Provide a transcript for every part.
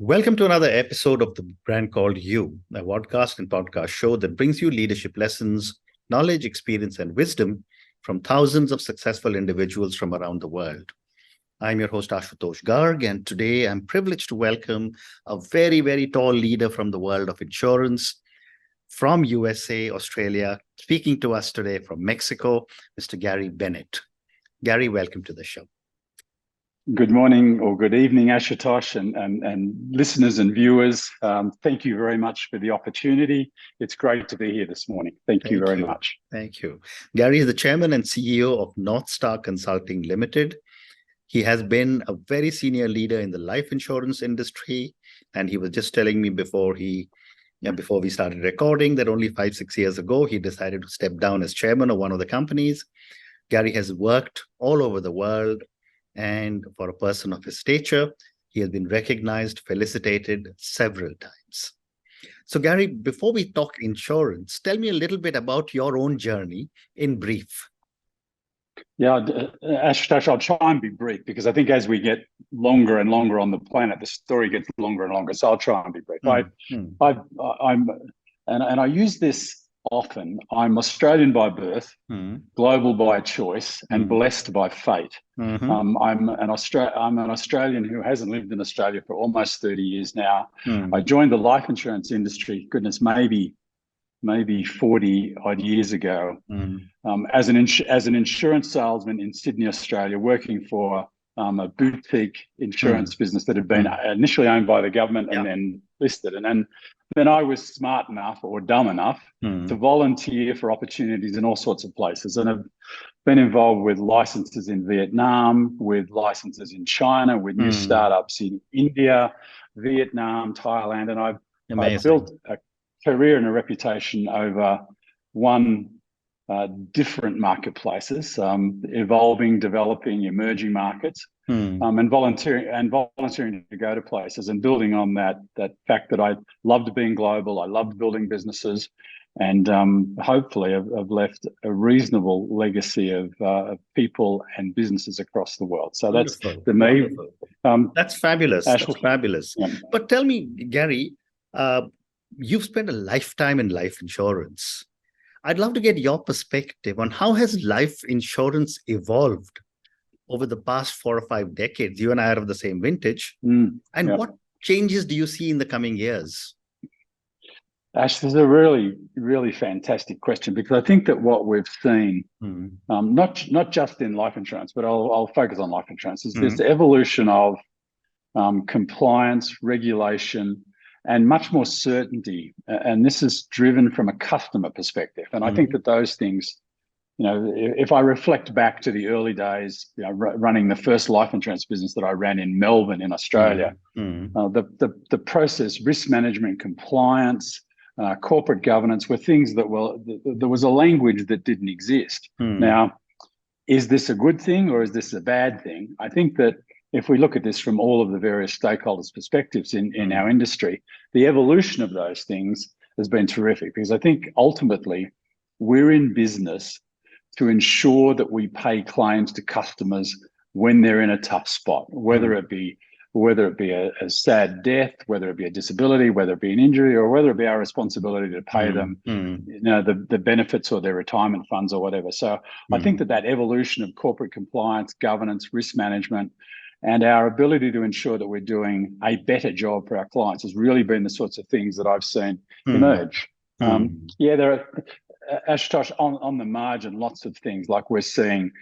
Welcome to another episode of the brand called You, a podcast and podcast show that brings you leadership lessons, knowledge, experience, and wisdom from thousands of successful individuals from around the world. I'm your host, Ashutosh Garg, and today I'm privileged to welcome a very, very tall leader from the world of insurance from USA, Australia, speaking to us today from Mexico, Mr. Gary Bennett. Gary, welcome to the show. Good morning or good evening, Ashutosh, and listeners and viewers. Thank you very much for the opportunity. It's great to be here this morning. Thank you very much. Thank you. Gary is the chairman and CEO of North Star Consulting Limited. He has been a very senior leader in the life insurance industry, and he was just telling me before we started recording that only 5-6 years ago he decided to step down as chairman of one of the companies. Gary has worked all over the world, and for a person of his stature, he has been recognized, felicitated several times. So Gary, before we talk insurance, tell me a little bit about your own journey in brief. Yeah, Ashutosh, I'll try and be brief because I think as we get longer and longer on the planet, the story gets longer and longer. So I'll try and be brief. I use this often. I'm Australian by birth, global by choice, and blessed by fate. I'm an Australian who hasn't lived in Australia for almost 30 years now. I joined the life insurance industry, goodness, maybe 40 odd years ago, as an insurance salesman in Sydney, Australia, working for a boutique insurance business that had been initially owned by the government and then listed. And then I was smart enough or dumb enough to volunteer for opportunities in all sorts of places. And I've been involved with licenses in Vietnam, with licenses in China, with new startups in India, Vietnam, Thailand. And I've built a career and a reputation over different marketplaces, evolving, developing, emerging markets, and volunteering to go to places and building on that fact that I loved being global, I loved building businesses, and hopefully I've left a reasonable legacy of people and businesses across the world. So that's me. That's fabulous. That's fabulous. Yeah. But tell me, Gary, you've spent a lifetime in life insurance. I'd love to get your perspective on how has life insurance evolved over the past 4 or 5 decades. You and I are of the same vintage. What changes do you see in the coming years? Ash, this is a really, really fantastic question, because I think that what we've seen, not just in life insurance, but I'll focus on life insurance, is this evolution of compliance, regulation, and much more certainty. And this is driven from a customer perspective. And I think that those things, if I reflect back to the early days, running the first life insurance business that I ran in Melbourne in Australia, the process, risk management, compliance, corporate governance were things that there was a language that didn't exist. Now, is this a good thing or is this a bad thing? I think that if we look at this from all of the various stakeholders' perspectives in our industry, the evolution of those things has been terrific, because I think ultimately we're in business to ensure that we pay claims to customers when they're in a tough spot, whether it be a sad death, whether it be a disability, whether it be an injury, or whether it be our responsibility to pay them, the benefits or their retirement funds or whatever. So I think that evolution of corporate compliance, governance, risk management, and our ability to ensure that we're doing a better job for our clients has really been the sorts of things that I've seen emerge. There are, Ashutosh, on the margin, lots of things like we've seen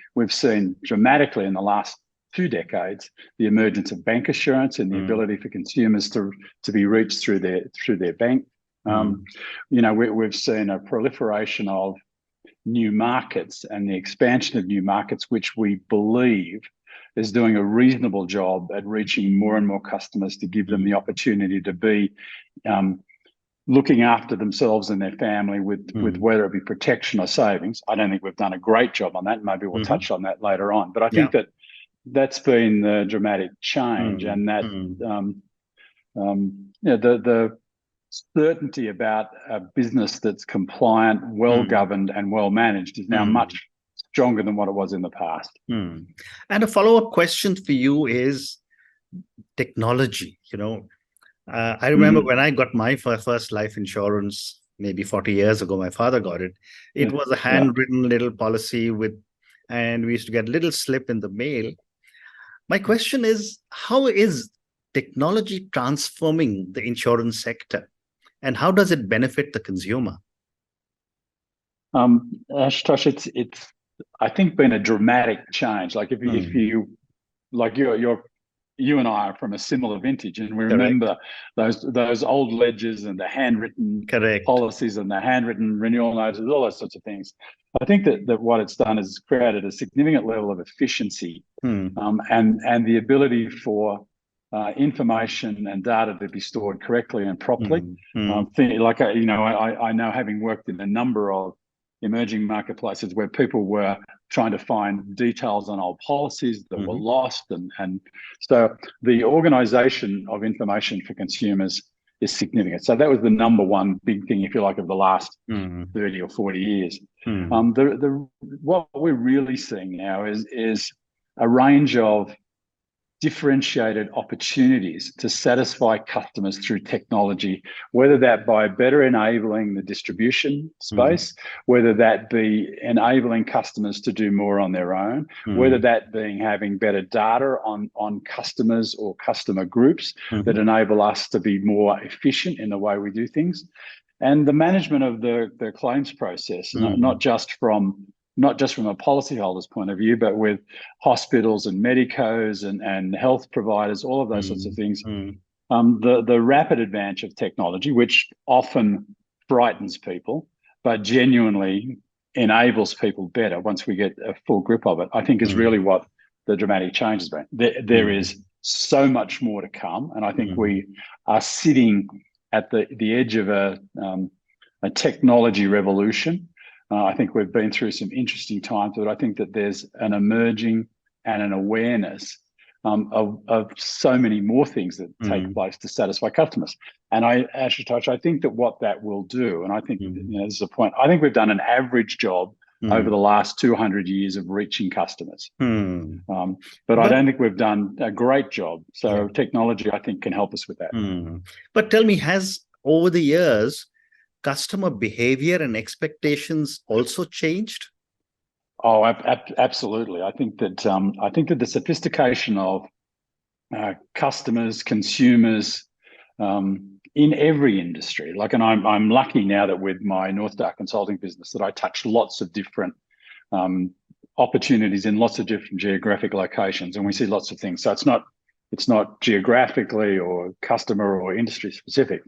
dramatically in the last 2 decades, the emergence of bank assurance and the ability for consumers to be reached through their bank. We've seen a proliferation of new markets and the expansion of new markets, which we believe is doing a reasonable job at reaching more and more customers to give them the opportunity to be looking after themselves and their family with whether it be protection or savings. I don't think we've done a great job on that. Maybe we'll touch on that later on. But I think that's been the dramatic change, and that the certainty about a business that's compliant, well governed, and well managed is now much stronger than what it was in the past. And a follow-up question for you is technology. I remember when I got my first life insurance, maybe 40 years ago, my father got it. It was a handwritten little policy and we used to get a little slip in the mail. My question is, how is technology transforming the insurance sector, and how does it benefit the consumer? Ashutosh, it's I think been a dramatic change. Like if you like you and I are from a similar vintage, and we remember those old ledgers and the handwritten policies and the handwritten renewal notices, all those sorts of things. I think that what it's done is created a significant level of efficiency and the ability for information and data to be stored correctly and properly. I know, having worked in a number of emerging marketplaces where people were trying to find details on old policies that were lost. And so the organisation of information for consumers is significant. So that was the number one big thing, if you like, of the last 30 or 40 years. What we're really seeing now is a range of differentiated opportunities to satisfy customers through technology, whether that by better enabling the distribution space, whether that be enabling customers to do more on their own, whether that being having better data on customers or customer groups that enable us to be more efficient in the way we do things, and the management of the claims process, not just from a policyholder's point of view, but with hospitals and medicos and health providers, all of those sorts of things. The rapid advance of technology, which often frightens people, but genuinely enables people better once we get a full grip of it, I think is really what the dramatic change has been. There is so much more to come, and I think we are sitting at the edge of a technology revolution. I think we've been through some interesting times, but I think that there's an emerging and an awareness of so many more things that take place to satisfy customers. And Ashutosh, I think that what that will do, and I think this is a point, I think we've done an average job over the last 200 years of reaching customers. But I don't think we've done a great job. So technology, I think, can help us with that. But tell me, has over the years, customer behavior and expectations also changed? Oh, absolutely. I think that the sophistication of customers, consumers in every industry, and I'm lucky now that with my North Star Consulting business that I touch lots of different opportunities in lots of different geographic locations, and we see lots of things. So it's not geographically or customer or industry specific.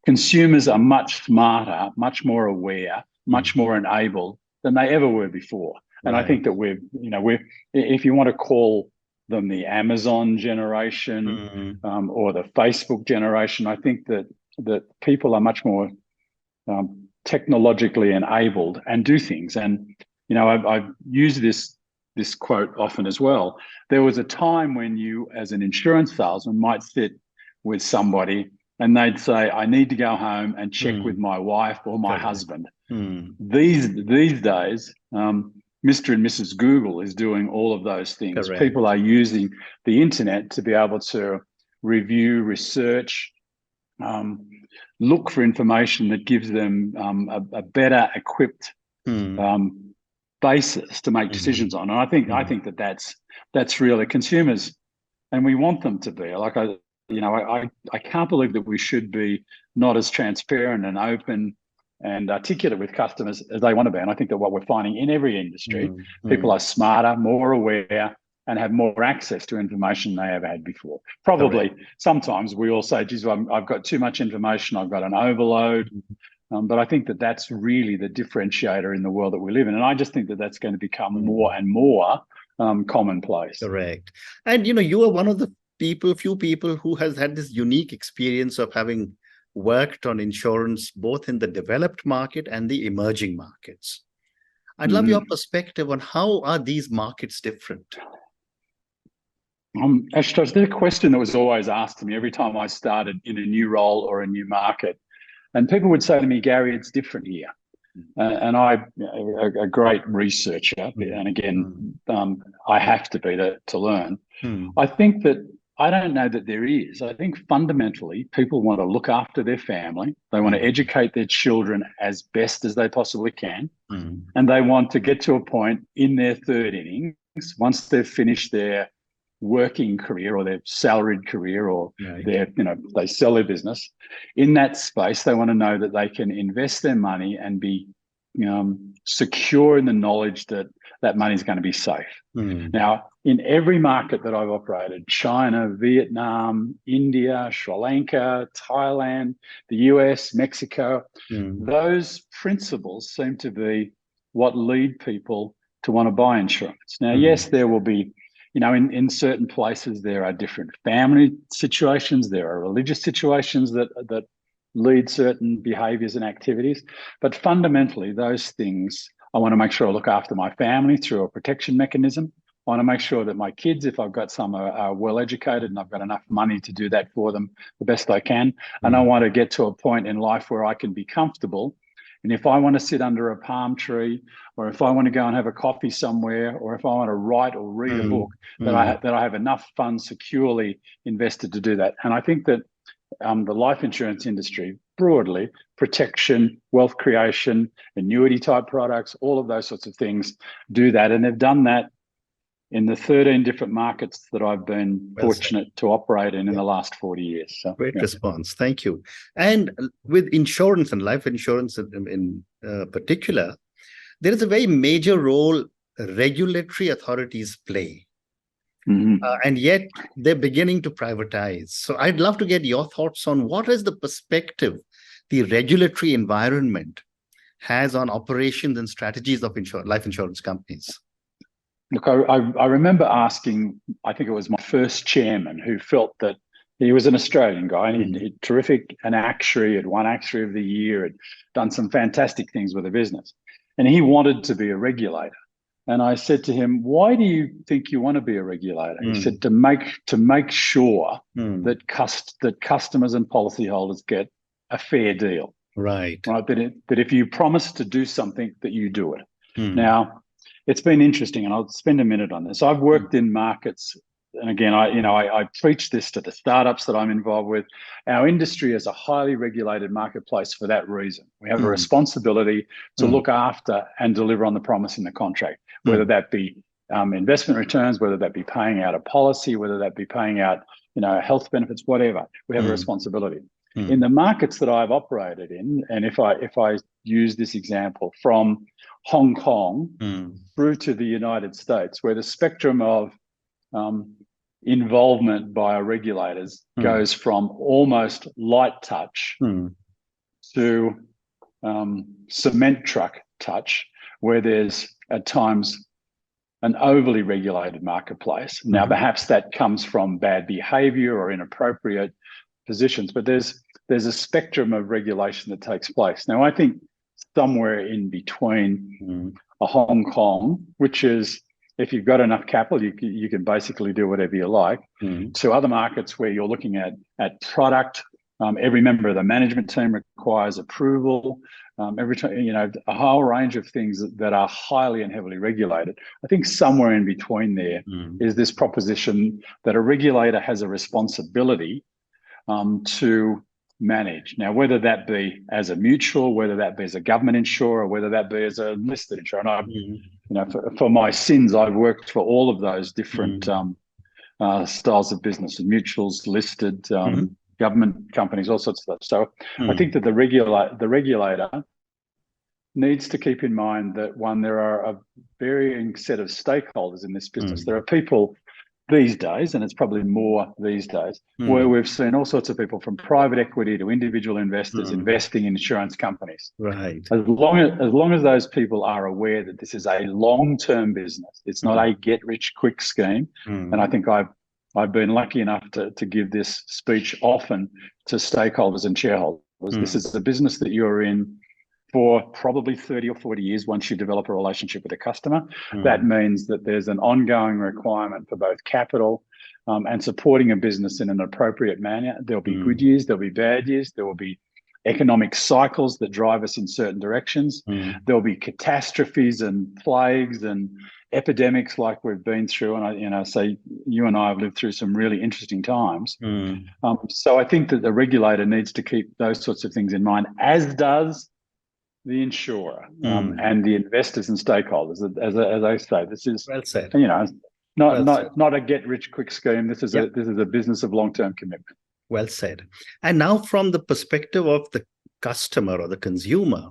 Consumers are much smarter, much more aware, much more enabled than they ever were before. And I think that we're, if you want to call them the Amazon generation or the Facebook generation, I think that people are much more technologically enabled and do things. And, I've used this quote often as well. There was a time when you, as an insurance salesman, might sit with somebody and they'd say, I need to go home and check with my wife or my husband. These days, Mr. and Mrs. Google is doing all of those things. People are using the internet to be able to review, research, look for information that gives them a better equipped basis to make decisions on. And I think that's really consumers, and we want them to be. Like I can't believe that we should be not as transparent and open and articulate with customers as they want to be. And I think that what we're finding in every industry, people are smarter, more aware, and have more access to information than they ever had before. Probably sometimes we all say, geez, I've got too much information, I've got an overload. But I think that that's really the differentiator in the world that we live in. And I just think that that's going to become more and more commonplace. Correct. And, you are one of the few people who has had this unique experience of having worked on insurance, both in the developed market and the emerging markets. I'd love your perspective on how are these markets different? Ashutosh, there's a question that was always asked to me every time I started in a new role or a new market. And people would say to me, Gary, it's different here. And I'm a great researcher, and again, I have to be to learn. I think that I don't know that there is. I think fundamentally people want to look after their family. They want to educate their children as best as they possibly can. And they want to get to a point in their third innings, once they've finished their working career or their salaried career, or their, they sell their business. In that space, they want to know that they can invest their money and be secure in the knowledge that that money is going to be safe. Now, in every market that I've operated, China, Vietnam, India, Sri Lanka, Thailand, the US, Mexico, those principles seem to be what lead people to want to buy insurance. Now, yes, there will be, in certain places, there are different family situations, there are religious situations that lead certain behaviors and activities. But fundamentally, those things, I want to make sure I look after my family through a protection mechanism. I want to make sure that my kids, if I've got some, are well educated and I've got enough money to do that for them the best I can. And I want to get to a point in life where I can be comfortable. And if I want to sit under a palm tree, or if I want to go and have a coffee somewhere, or if I want to write or read a book, that I have enough funds securely invested to do that. And I think that the life insurance industry broadly, protection, wealth creation, annuity type products, all of those sorts of things do that. And they've done that in the 13 different markets that I've been fortunate to operate in the last 40 years. So, great response. Thank you. And with insurance and life insurance in particular, there is a very major role regulatory authorities play. And yet they're beginning to privatize. So I'd love to get your thoughts on what is the perspective the regulatory environment has on operations and strategies of life insurance companies. Look, I remember asking, I think it was my first chairman, who felt that he was an Australian guy, and he'd terrific, an actuary, had won Actuary of the Year, had done some fantastic things with the business. And he wanted to be a regulator. And I said to him, why do you think you want to be a regulator? He said, to make sure that customers and policyholders get a fair deal. Right. That if you promise to do something, that you do it. Now, it's been interesting, and I'll spend a minute on this. I've worked in markets, and again, I preach this to the startups that I'm involved with. Our industry is a highly regulated marketplace for that reason. We have a responsibility to look after and deliver on the promise in the contract, whether that be investment returns, whether that be paying out a policy, whether that be paying out health benefits, whatever. We have a responsibility. In the markets that I've operated in, and if I use this example from Hong Kong through to the United States, where the spectrum of involvement by our regulators goes from almost light touch to cement truck touch, where there's at times an overly regulated marketplace. Now, perhaps that comes from bad behavior or inappropriate positions, but there's a spectrum of regulation that takes place. Now, I think somewhere in between a Hong Kong, which is, if you've got enough capital, you can basically do whatever you like, to other markets where you're looking at product. Every member of the management team requires approval. Every time, a whole range of things that are highly and heavily regulated. I think somewhere in between there is this proposition that a regulator has a responsibility to manage. Now, whether that be as a mutual, whether that be as a government insurer, whether that be as a listed insurer. And for my sins, I've worked for all of those different styles of business, mutuals, listed, government companies, all sorts of stuff. So I think that the regulator needs to keep in mind that, one, there are a varying set of stakeholders in this business. There are people these days, and it's probably more these days, where we've seen all sorts of people from private equity to individual investors investing in insurance companies. Right. As long as those people are aware that this is a long-term business, it's not a get-rich-quick scheme. And I think I've been lucky enough to give this speech often to stakeholders and shareholders. This is a business that you're in for probably 30 or 40 years once you develop a relationship with a customer. That means that there's an ongoing requirement for both capital and supporting a business in an appropriate manner. There'll be good years, there'll be bad years, there will be economic cycles that drive us in certain directions. There'll be catastrophes and plagues and epidemics like we've been through. And I say you and I have lived through some really interesting times. So I think that the regulator needs to keep those sorts of things in mind, as does the insurer and the investors and stakeholders. As I say, this is well said. Not a get rich quick scheme. This is a business of long-term commitment. Well said. And now, from the perspective of the customer or the consumer,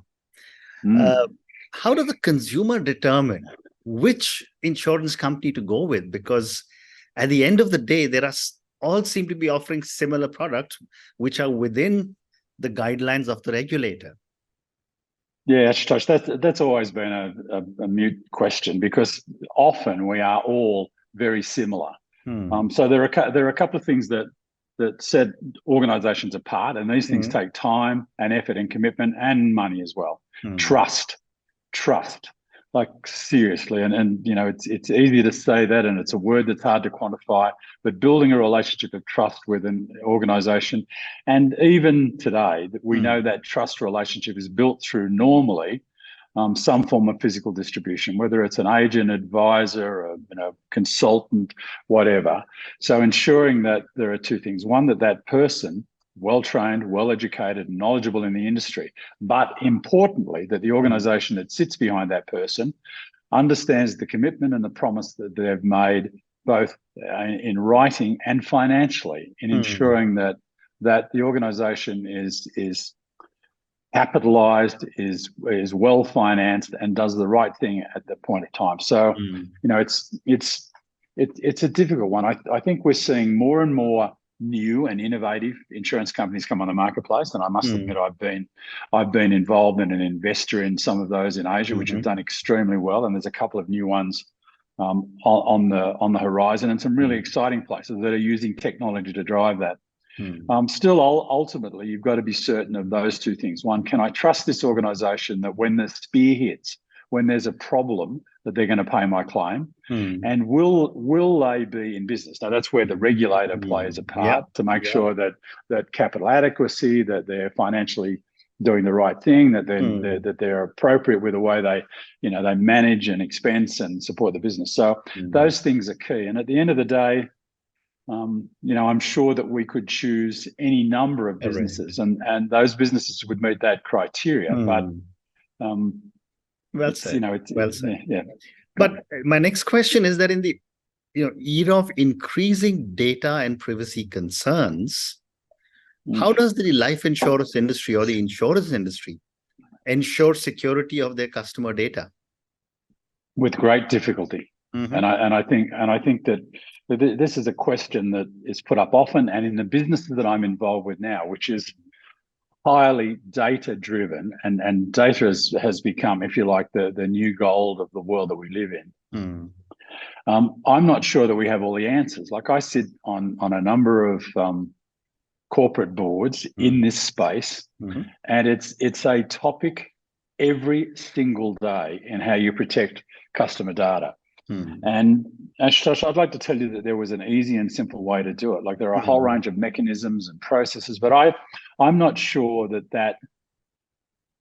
how does the consumer determine which insurance company to go with? Because at the end of the day, all seem to be offering similar products, which are within the guidelines of the regulator. Yeah, Ashutosh, that's always been a mute question, because often we are all very similar. So there are a couple of things that set organizations apart, and these things take time and effort and commitment and money as well. Trust, like seriously, and it's easy to say that, and it's a word that's hard to quantify, but building a relationship of trust with an organization, and even today, we know that trust relationship is built through normally some form of physical distribution, whether it's an agent, advisor, a consultant, whatever. So ensuring that there are two things: one, that person, well-trained, well-educated, knowledgeable in the industry, but importantly, that the organization that sits behind that person understands the commitment and the promise that they've made, both in writing and financially, in ensuring that the organization is capitalized, is well financed, and does the right thing at the point of time. So it's a difficult one. I think we're seeing more and more new and innovative insurance companies come on the marketplace, and I must admit I've been involved in an investor in some of those in Asia, which have done extremely well, and there's a couple of new ones on the horizon, and some really exciting places that are using technology to drive that. Still, ultimately, you've got to be certain of those two things. One, can I trust this organization that when the spear hits, when there's a problem, that they're going to pay my claim? And will they be in business? Now, that's where the regulator plays a part to make sure that capital adequacy, that they're financially doing the right thing, that they're appropriate with the way they manage and expense and support the business. So those things are key. And at the end of the day, I'm sure that we could choose any number of businesses, and those businesses would meet that criteria. But well said. Well said. Yeah. But my next question is that in the era of increasing data and privacy concerns, how does the life insurance industry or the insurance industry ensure security of their customer data? With great difficulty. And I think that this is a question that is put up often, and in the businesses that I'm involved with now, which is highly data driven, and data has become, if you like, the new gold of the world that we live in. I'm not sure that we have all the answers. Like, I sit on a number of corporate boards in this space, and it's a topic every single day in how you protect customer data. And Ashutosh, I'd like to tell you that there was an easy and simple way to do it. Like, there are a whole range of mechanisms and processes, but I'm not sure that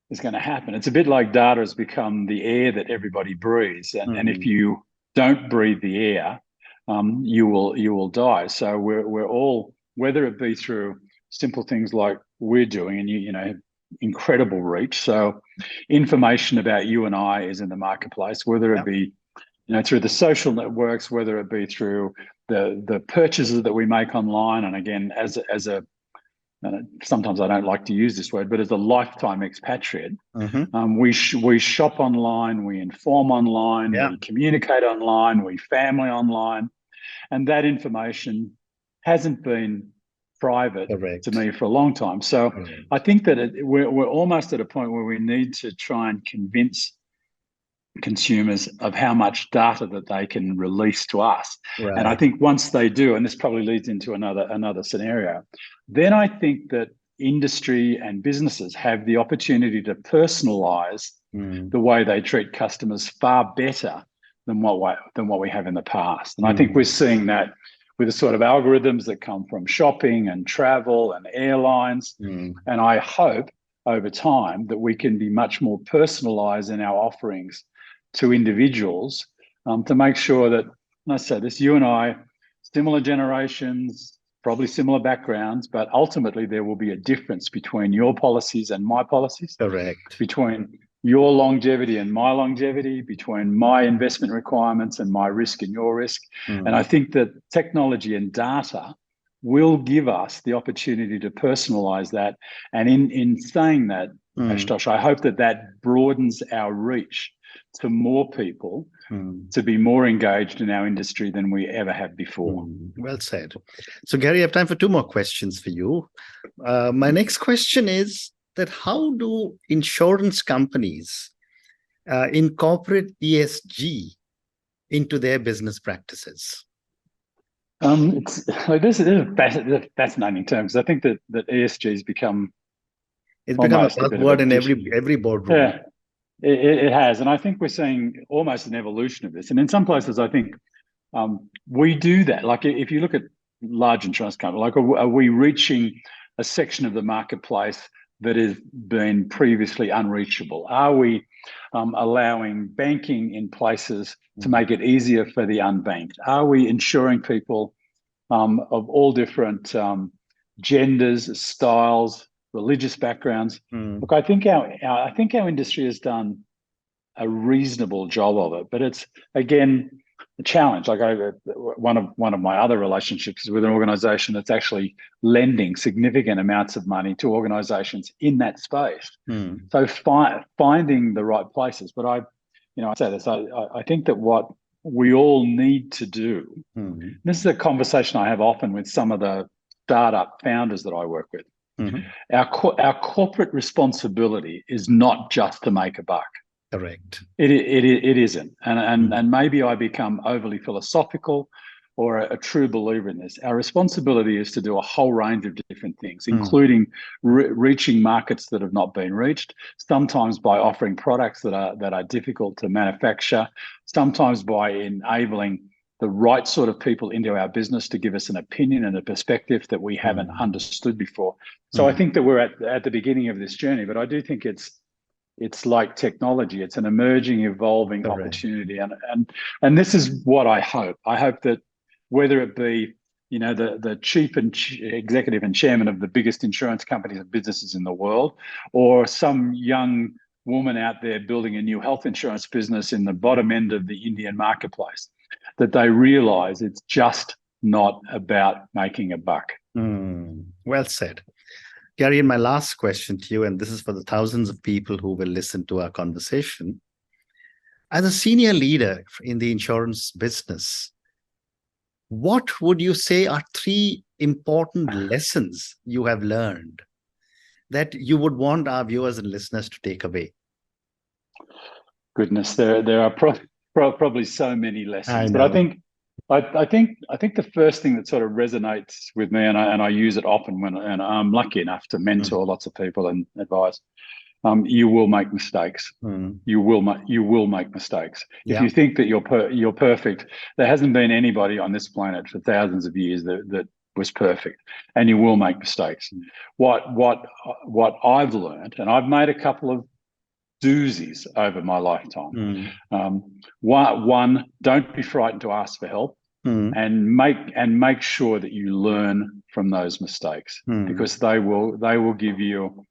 is going to happen. It's a bit like data has become the air that everybody breathes, and if you don't breathe the air, you will die. So we're all, whether it be through simple things like we're doing, and you have incredible reach. So information about you and I is in the marketplace, whether it be through the social networks, whether it be through the purchases that we make online. And again, as a sometimes I don't like to use this word, but as a lifetime expatriate, we shop online, we inform online, we communicate online, we family online, and that information hasn't been private to me for a long time. So I think that we're almost at a point where we need to try and convince consumers of how much data that they can release to us. And I think once they do, and this probably leads into another scenario, then I think that industry and businesses have the opportunity to personalize the way they treat customers far better than what we have in the past. And I think we're seeing that with the sort of algorithms that come from shopping and travel and airlines. And I hope over time that we can be much more personalized in our offerings to individuals, to make sure that, and I say this, you and I, similar generations, probably similar backgrounds, but ultimately there will be a difference between your policies and my policies. Correct. Between your longevity and my longevity, between my investment requirements and my risk and your risk. And I think that technology and data will give us the opportunity to personalize that. And in saying that, Ashutosh, I hope that that broadens our reach to more people to be more engaged in our industry than we ever have before. Well said. So, Gary, I have time for two more questions for you. My next question is that how do insurance companies incorporate ESG into their business practices? It's like this is a fascinating term, because I think that ESG has become a buzzword in every boardroom. Yeah, it has, and I think we're seeing almost an evolution of this. And in some places, I think we do that. Like if you look at large insurance companies, like are we reaching a section of the marketplace that has been previously unreachable? Are we allowing banking in places to make it easier for the unbanked? Are we ensuring people of all different genders, styles, religious backgrounds? Look, I think our industry has done a reasonable job of it, but it's again a challenge. Like one of my other relationships is with an organisation that's actually lending significant amounts of money to organisations in that space. So finding the right places. But I say this. I think that what we all need to do. This is a conversation I have often with some of the startup founders that I work with. Our corporate responsibility is not just to make a buck. Correct. It isn't, and maybe I become overly philosophical or a true believer in this. Our responsibility is to do a whole range of different things, including reaching markets that have not been reached. Sometimes by offering products that are difficult to manufacture. Sometimes by enabling the right sort of people into our business to give us an opinion and a perspective that we haven't understood before. So I think that we're at the beginning of this journey, but I do think it's like technology. It's an emerging, evolving opportunity. And this is what I hope. I hope that whether it be, the chief executive and chairman of the biggest insurance companies and businesses in the world, or some young woman out there building a new health insurance business in the bottom end of the Indian marketplace, that they realize it's just not about making a buck. Well said. Gary, and my last question to you, and this is for the thousands of people who will listen to our conversation. As a senior leader in the insurance business, what would you say are 3 important lessons you have learned that you would want our viewers and listeners to take away? Goodness, there are probably so many lessons, but I think the first thing that sort of resonates with me, and I use it often and I'm lucky enough to mentor lots of people and advise. You will make mistakes. You will make mistakes. Yeah. If you think that you're perfect, there hasn't been anybody on this planet for thousands of years that was perfect, and you will make mistakes. What I've learned, and I've made a couple of doozies over my lifetime. One, don't be frightened to ask for help, and make sure that you learn from those mistakes, because they will give you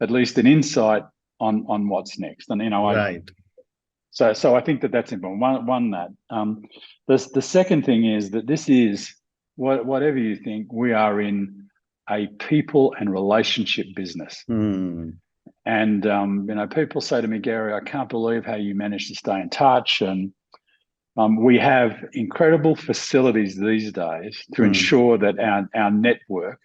at least an insight on what's next. And so I think that's important. The second thing is that this is whatever you think, we are in a people and relationship business. And people say to me, Gary, I can't believe how you managed to stay in touch. And we have incredible facilities these days to ensure that our network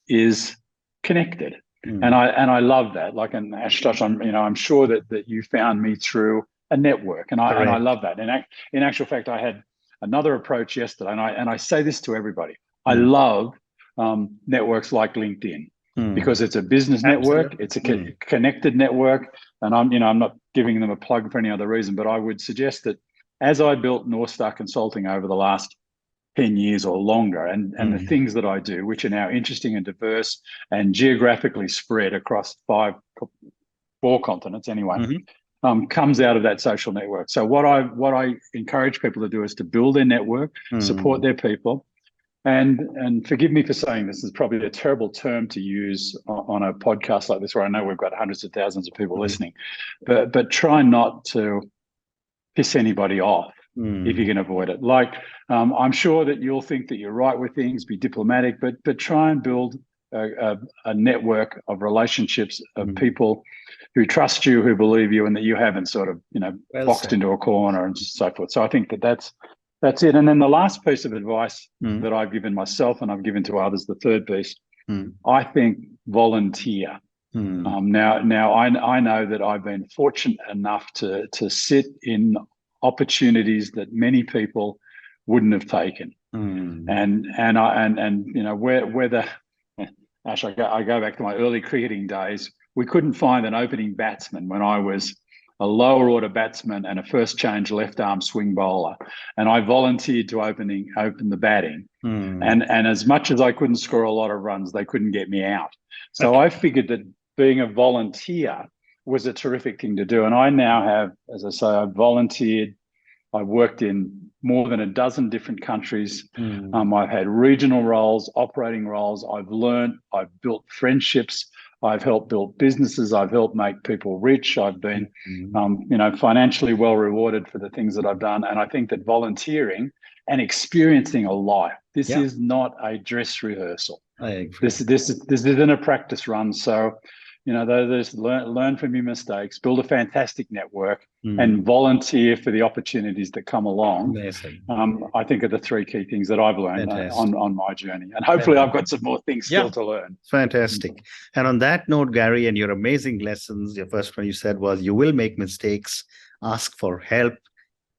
is connected. And I love that. Like, and Ashutosh, I'm sure that you found me through a network, and I love that. And in actual fact, I had another approach yesterday, and I say this to everybody. I love networks like LinkedIn, because it's a business network, it's a connected network, and I'm not giving them a plug for any other reason, but I would suggest that as I built North Star Consulting over the last 10 years or longer. And the things that I do, which are now interesting and diverse and geographically spread across 4 continents anyway, comes out of that social network. So what I encourage people to do is to build their network, support their people. And forgive me for saying this is probably a terrible term to use on a podcast like this, where I know we've got hundreds of thousands of people listening, but try not to piss anybody off if you can avoid it. Like, I'm sure that you'll think that you're right with things, be diplomatic, but try and build a network of relationships of people who trust you, who believe you, and that you haven't sort of, boxed into a corner and so forth. So I think that's it. And then the last piece of advice that I've given myself and I've given to others, the third piece, I think volunteer. Now I know that I've been fortunate enough to sit in opportunities that many people wouldn't have taken. And whether actually I go back to my early cricketing days, we couldn't find an opening batsman when I was a lower order batsman and a first change left arm swing bowler, and I volunteered to open the batting. And as much as I couldn't score a lot of runs, they couldn't get me out. So I figured that being a volunteer was a terrific thing to do. And I now have, as I say, I've volunteered. I've worked in more than a dozen different countries. I've had regional roles, operating roles. I've learned, I've built friendships. I've helped build businesses. I've helped make people rich. I've been, financially well rewarded for the things that I've done. And I think that volunteering and experiencing a life, this is not a dress rehearsal. I agree. This isn't a practice run. So, there's learn from your mistakes, build a fantastic network, and volunteer for the opportunities that come along. Amazing. I think are the 3 key things that I've learned on my journey. And hopefully I've got some more things still to learn. Fantastic. And on that note, Gary, and your amazing lessons, your first one you said was you will make mistakes, ask for help,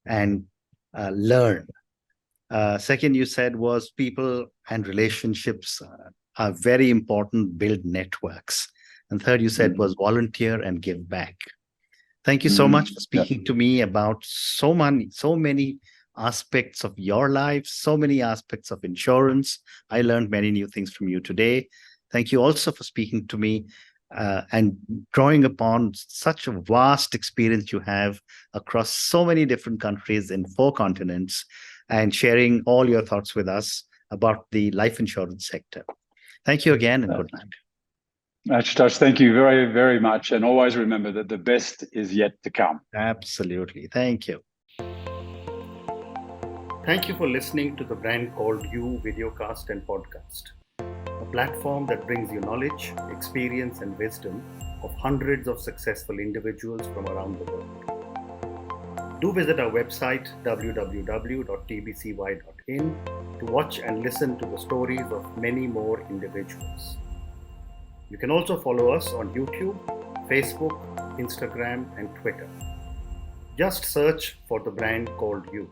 and learn. Second you said was people and relationships are very important, build networks. And third you said was volunteer and give back. Thank you so much for speaking to me about so many aspects of your life, so many aspects of insurance. I learned many new things from you today. Thank you also for speaking to me and drawing upon such a vast experience you have across so many different countries in 4 continents and sharing all your thoughts with us about the life insurance sector. Thank you again and good night. Ashutosh, thank you very, very much. And always remember that the best is yet to come. Absolutely. Thank you. Thank you for listening to the Brand Called You videocast and podcast, a platform that brings you knowledge, experience, and wisdom of hundreds of successful individuals from around the world. Do visit our website, www.tbcy.in, to watch and listen to the stories of many more individuals. You can also follow us on YouTube, Facebook, Instagram, and Twitter. Just search for the Brand Called You.